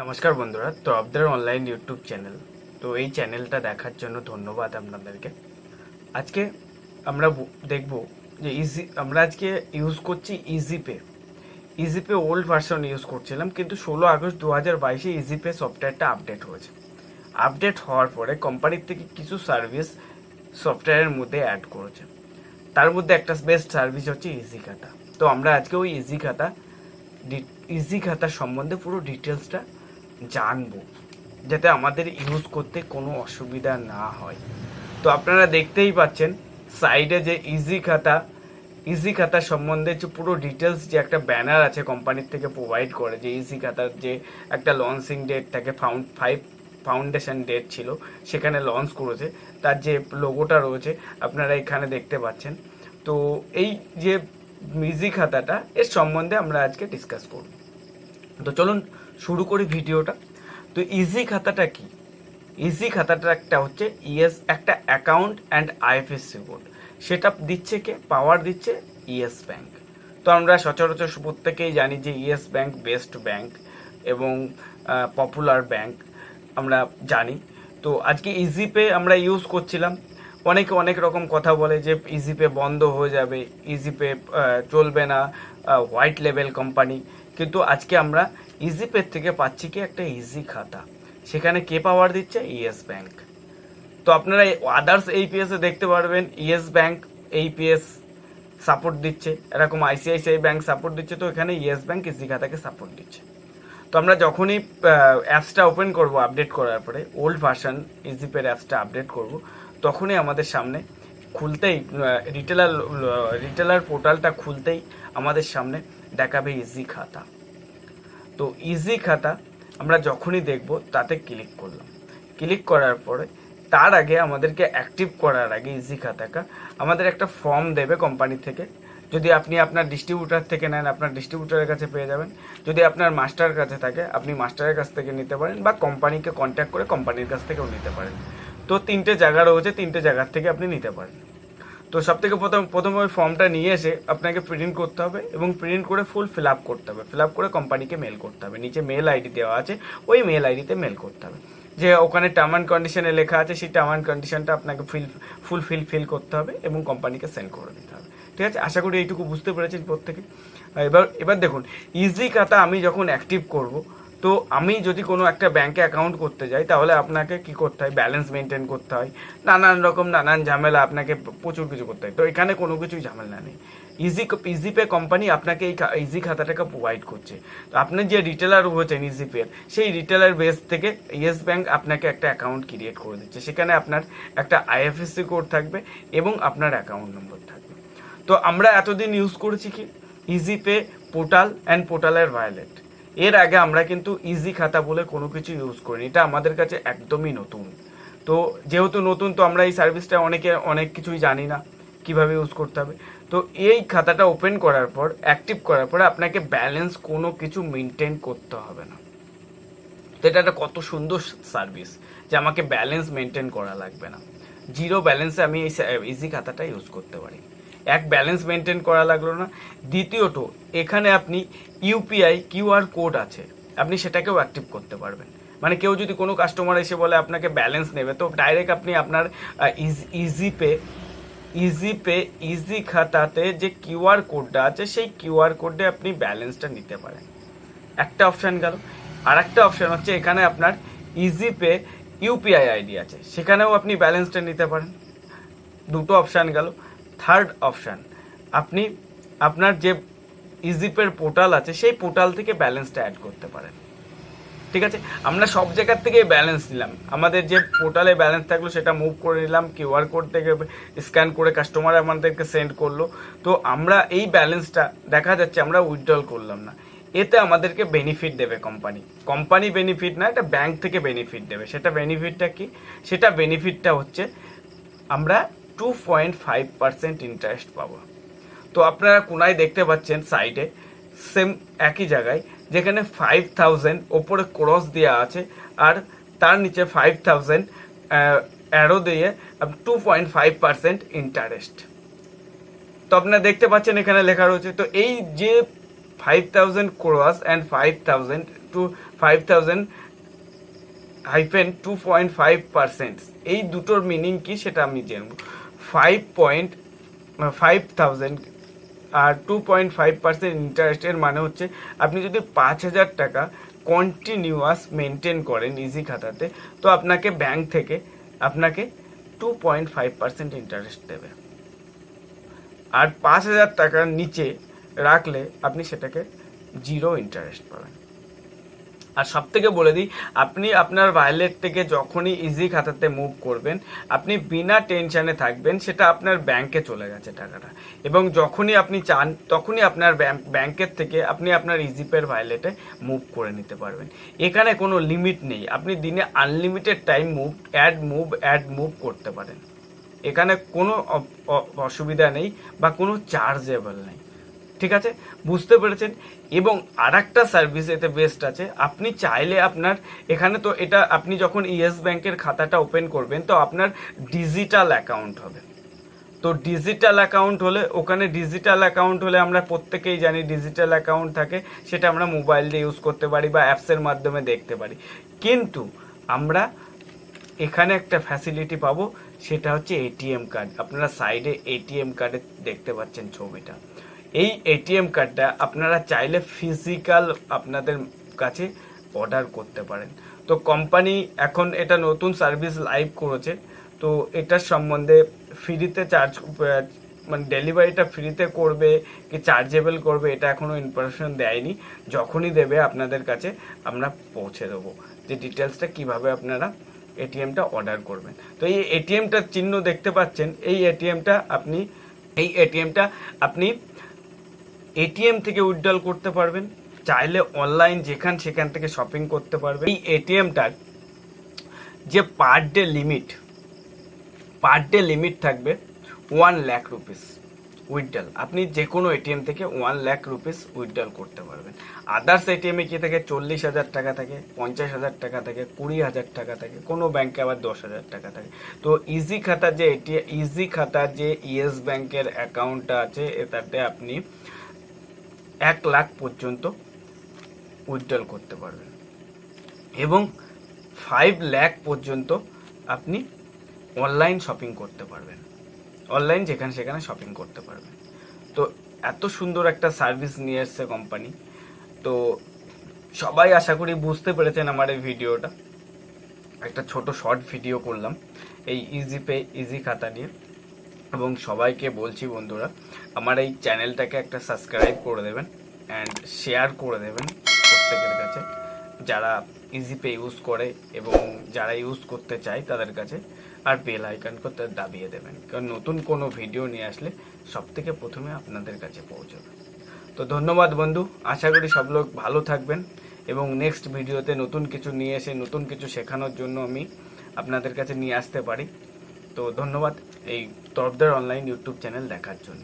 নমস্কার বন্ধুরা, তো আপনাদের অনলাইন ইউটিউব চ্যানেল। তো এই চ্যানেলটা দেখার জন্য ধন্যবাদ আপনাদেরকে। আজকে আমরা দেখব যে আমরা আজকে ইউজ করছি EasyPay. EasyPay old version use করছিলাম, কিন্তু 16 আগস্ট 2022 ইজিপে সফটওয়্যারটা আপডেট হয়েছে। আপডেট হওয়ার পরে কোম্পানির থেকে কিছু সার্ভিস সফটওয়্যারের মধ্যে অ্যাড করেছে। তার মধ্যে একটা বেস্ট সার্ভিস হচ্ছে ইজি খাতা। তো আমরা আজকে ওই ইজি খাতা সম্বন্ধে পুরো ডিটেলসটা জানবো, যাতে আমাদের ইউজ করতে কোনো অসুবিধা না হয়। তো আপনারা দেখতেই পাচ্ছেন সাইডে যে ইজি খাতা সম্বন্ধে যে পুরো ডিটেলস যে একটা ব্যানার আছে কোম্পানির থেকে প্রোভাইড করে, যে ইজি খাতার যে একটা লঞ্চিং ডেট থাকে, ফাউন্ডেশন ডেট ছিল, সেখানে লঞ্চ করেছে, তার যে লোগোটা রয়েছে আপনারা এখানে দেখতে পাচ্ছেন। তো এই যে ইজি খাতাটা, এর সম্বন্ধে আমরা আজকে ডিসকাস করব। তো চলুন শুরু করি ভিডিওটা। তো ইজি খাতাটা কি? ইজি খাতাটা একটা হচ্ছে একটা অ্যাকাউন্ট অ্যান্ড আইএফএসসি কোড। সেটা দিচ্ছে কে? পাওয়ার দিচ্ছে ইয়েস ব্যাংক। তো আমরা সচরাচর প্রত্যেকেই জানি যে ইয়েস ব্যাংক বেস্ট ব্যাংক এবং পপুলার ব্যাংক আমরা জানি। তো আজকে ইজিপে আমরা ইউজ করছিলাম। অনেকে অনেক রকম কথা বলে যে ইজিপে বন্ধ হয়ে যাবে, ইজিপে চলবে না, হোয়াইট লেভেল কোম্পানি। কিন্তু আজকে আমরা ইজিপের থেকে পাচ্ছি কি একটা ইজি খাতা। সেখানে কে পাওয়ার দিচ্ছে? Yes bank. তো আপনারা আদার্স এইপিএস এ দেখতে পারবেন ইয়েস ব্যাংক এইপিএস সাপোর্ট দিচ্ছে, এরকম আইসিআইসিআই ব্যাংক সাপোর্ট দিচ্ছে। তো এখানে ইয়েস ব্যাংক ইজি খাতাকে সাপোর্ট দিচ্ছে। তো আমরা যখনই অ্যাপসটা ওপেন করব, আপডেট করার পরে ওল্ড ভার্সন ইজিপের অ্যাপসটা আপডেট করব, তখনই আমাদের সামনে খুলতেই রিটেলার পোর্টালটা খুলতেই আমাদের সামনে দেখাবে ইজি খাতা। তো ইজি খাতা আমরা যখনই দেখব তাতে ক্লিক করলাম। ক্লিক করার পরে তার আগে আমাদেরকে অ্যাক্টিভ করার আগে ইজি খাতাটা আমাদের একটা ফর্ম দেবে কোম্পানি থেকে। যদি আপনি আপনার ডিস্ট্রিবিউটার থেকে নেন, আপনার ডিস্ট্রিবিউটারের কাছে পেয়ে যাবেন। যদি আপনার মাস্টার কাছে থাকে, আপনি মাস্টারের কাছ থেকে নিতে পারেন, বা কোম্পানিকে কন্ট্যাক্ট করে কোম্পানির কাছ থেকেও নিতে পারেন। তো 3টে জায়গা রয়েছে, 3টে জায়গার থেকে আপনি নিতে পারেন। তো সব থেকে প্রথমে ওই ফর্মটা নিয়ে এসে আপনাকে প্রিন্ট করতে হবে এবং প্রিন্ট করে ফুল ফিল আপ করতে হবে। ফিল আপ করে কোম্পানিকে মেল করতে হবে। নিচে মেল আইডি দেওয়া আছে, ওই মেল আইডিতে মেল করতে হবে। যে ওখানে টার্ম অ্যান্ড কন্ডিশনে লেখা আছে, সেই টার্ম অ্যান্ড কন্ডিশনটা আপনাকে ফিল করতে হবে এবং কোম্পানিকে সেন্ড করে দিতে হবে। ঠিক আছে, আশা করি এইটুকু বুঝতে পেরেছেন প্রত্যেকে। এবার দেখুন, ইজি খাতা আমি যখন অ্যাক্টিভ করব, তো আমি যদি কোনো একটা ব্যাংকে অ্যাকাউন্ট করতে যাই, তাহলে আপনাকে কি করতে হয়? ব্যালেন্স মেনটেন করতে হয়, নানান ঝামেলা, আপনাকে প্রচুর কিছু করতে হয়। তো এখানে কোনো কিছুই ঝামেলা নেই। ইজিপে কোম্পানি আপনাকে এই ইজি খাতাটাকে প্রোভাইড করছে। তো আপনি যে রিটেলার হয়েছেন ইজিপের, সেই রিটেলার বেস থেকে ইয়েস ব্যাংক আপনাকে একটা অ্যাকাউন্ট ক্রিয়েট করে দিচ্ছে। সেখানে আপনার একটা আইএফএসসি কোড থাকবে এবং আপনার অ্যাকাউন্ট নম্বর থাকবে। তো আমরা এতদিন ইউজ করেছি কি? ইজিপে পোর্টাল অ্যান্ড পোর্টালের ভায়োলেট। এর আগে আমরা কিন্তু ইজি খাতা বলে কোনো কিছু ইউজ করিনি। এটা আমাদের কাছে একদমই নতুন। তো যেহেতু নতুন, তো আমরা এই সার্ভিসটা অনেক কিছুই জানি না কিভাবে ইউজ করতে হবে। তো এই খাতাটা ওপেন করার পর, অ্যাক্টিভ করার পরে আপনাকে ব্যালেন্স কোনো কিছু মেনটেন করতে হবে না। তো এটা একটা কত সুন্দর সার্ভিস যে আমাকে ব্যালেন্স মেনটেন করা লাগবে না। জিরো ব্যালেন্সে আমি এই ইজি খাতাটা ইউজ করতে পারি। ব্যালেন্স মেনটেন করা লাগলো না। দ্বিতীয়ত, এখানে আপনি ইউপিআই কিউআর কোড আছে, আপনি সেটাকেও অ্যাক্টিভ করতে পারবেন। মানে কেউ যদি কোনো কাস্টমার এসে বলে আপনাকে ব্যালেন্স নেবে, তো ডাইরেক্ট আপনি আপনার ইজি খাতাতে যে কিউআর কোডটা আছে, সেই কিউআর কোডে আপনি ব্যালেন্সটা নিতে পারেন। একটা অপশান গেল। আর একটা অপশান হচ্ছে এখানে আপনার ইজিপে ইউপিআই আইডি আছে, সেখানেও আপনি ব্যালেন্সটা নিতে পারেন। দুটো অপশান গেল। থার্ড অপশান, আপনি আপনার যে ইজিপের পোর্টাল আছে, সেই পোর্টাল থেকে ব্যালেন্সটা অ্যাড করতে পারেন। ঠিক আছে, আমরা সব জায়গার থেকে ব্যালেন্স নিলাম। আমাদের যে পোর্টালে ব্যালেন্স থাকলো সেটা মুভ করে নিলাম, কিউআর কোড থেকে স্ক্যান করে কাস্টমার আমাদেরকে সেন্ড করলো। তো আমরা এই ব্যালেন্সটা দেখা যাচ্ছে আমরা উইথড্রল করলাম না। এতে আমাদেরকে বেনিফিট দেবে কোম্পানি বেনিফিট না, এটা ব্যাংক থেকে বেনিফিট দেবে। সেটা বেনিফিটটা কি? সেটা বেনিফিটটা হচ্ছে আমরা 2.5% ইন্টারেস্ট পাবো। তো আপনারা কোনায় দেখতে পাচ্ছেন সাইডে, সেম একই জায়গায়, যেখানে 5000 ওপরে ক্রস দেওয়া আছে, আর তার নিচে 5000 অ্যারো দিয়ে 2.5% ইন্টারেস্ট। তো আপনারা দেখতে পাচ্ছেন এখানে লেখা রয়েছে। তো এই যে 5000 ক্রস অ্যান্ড 5000 টু 5,000-2.5%। এই দুটোর মিনিং কি সেটা আমি জানবো। 5,000 আর 2.5% ইন্টারেস্টের মানে হচ্ছে আপনি যদি 5,000 টাকা কন্টিনিউয়াস মেনটেন করেন ইজি খাতাতে, তো আপনাকে ব্যাংক থেকে আপনাকে 2.5% ইন্টারেস্ট দেবে। আর 5,000 টাকার নিচে রাখলে আপনি সেটাকে 0 ইন্টারেস্ট পাবেন। আর সব থেকে বলে দিই, আপনি আপনার ওয়ালেট থেকে যখনই ইজি খাতাতে মুভ করবেন, আপনি বিনা টেনশনে থাকবেন সেটা আপনার ব্যাংকে চলে গেছে টাকাটা, এবং যখনই আপনি চান তখনই আপনার ব্যাংকের থেকে আপনি আপনার ইজিপের ওয়ালেটে মুভ করে নিতে পারবেন। এখানে কোনো লিমিট নেই, আপনি দিনে আনলিমিটেড টাইম অ্যাড মুভ করতে পারেন। এখানে কোনো অসুবিধা নেই বা কোনো চার্জেবল নেই। ঠিক আছে, বুঝতে পেরেছেন? এবং আর একটা সার্ভিস এতে বেস্ট আছে, আপনি চাইলে আপনার এখানে তো এটা আপনি যখন ইয়েস ব্যাংকের খাতাটা ওপেন করবেন তো আপনার ডিজিটাল অ্যাকাউন্ট হবে। তো ডিজিটাল অ্যাকাউন্ট হলে আমরা প্রত্যেকেই জানি ডিজিটাল অ্যাকাউন্ট থাকে, সেটা আমরা মোবাইল দিয়ে ইউজ করতে পারি বা অ্যাপসের মাধ্যমে দেখতে পারি। কিন্তু আমরা এখানে একটা ফ্যাসিলিটি পাবো, সেটা হচ্ছে এটিএম কার্ড। আপনারা সাইডে এটিএম কার্ডে দেখতে পাচ্ছেন ছবিটা। এই এটিএম কার্ডটা আপনারা চাইলে ফিজিক্যাল আপনাদের কাছে অর্ডার করতে পারেন। তো কোম্পানি এখন এটা নতুন সার্ভিস লাইভ করেছে, তো এটার সম্বন্ধে ফ্রিতে মানে ডেলিভারিটা ফ্রিতে করবে কি চার্জেবল করবে এটা এখনও ইনফরমেশন দেয়নি। যখনই দেবে আপনাদের কাছে আমরা পৌঁছে দেবো যে ডিটেলসটা কিভাবে আপনারা এটিএমটা অর্ডার করবেন। তো এই এটিএমটার চিহ্ন দেখতে পাচ্ছেন, এই এটিএমটা আপনি এটিএম থেকে উইথড্রল করতে পারবেন, চাইলে অনলাইন সেখান থেকে শপিং করতে পারবেন। এই এটিএমটার যে পার ডে লিমিট থাকবে 1 লাখ রুপিস উইথড্রল। আপনি যে কোনো এটিএম থেকে 1 লাখ রুপিস উইথড্রল করতে পারবেন। আদার্স এটিএমে কি থাকে 40,000 টাকা থাকে, 50,000 টাকা থাকে, 20,000 টাকা থাকে, কোনো ব্যাংকে আবার 10,000 টাকা থাকে। তো ইজি খাতার যে ইয়েস ব্যাংকের অ্যাকাউন্টটা আছে এটাতে আপনি 1 লাখ পর্যন্ত উইথড্রল করতে পারবেন এবং 5 লাখ পর্যন্ত আপনি অনলাইন শপিং করতে পারবেন, অনলাইন সেখানে শপিং করতে পারবেন। তো এত সুন্দর একটা সার্ভিস নিয়ে এসছে কোম্পানি। তো সবাই আশা করি বুঝতে পেরেছেন আমার এই ভিডিওটা। একটা ছোট শর্ট ভিডিও করলাম এই ইজি খাতা নিয়ে, এবং সবাইকে বলছি বন্ধুরা আমার এই চ্যানেলটাকে একটা সাবস্ক্রাইব করে দেবেন অ্যান্ড শেয়ার করে দেবেন প্রত্যেকের কাছে যারা ইজিপে ইউজ করে এবং যারা ইউজ করতে চায় তাদের কাছে, আর বেল আইকন করতে দাবিয়ে দেবেন, কারণ নতুন কোনো ভিডিও নিয়ে আসলে সবথেকে প্রথমে আপনাদের কাছে পৌঁছবে। তো ধন্যবাদ বন্ধু, আশা করি সব লোক ভালো থাকবেন এবং নেক্সট ভিডিওতে নতুন কিছু নিয়ে এসে নতুন কিছু শেখানোর জন্য আমি আপনাদের কাছে নিয়ে আসতে পারি। তো ধন্যবাদ এই তরফদার অনলাইন ইউটিউব চ্যানেল দেখার জন্য।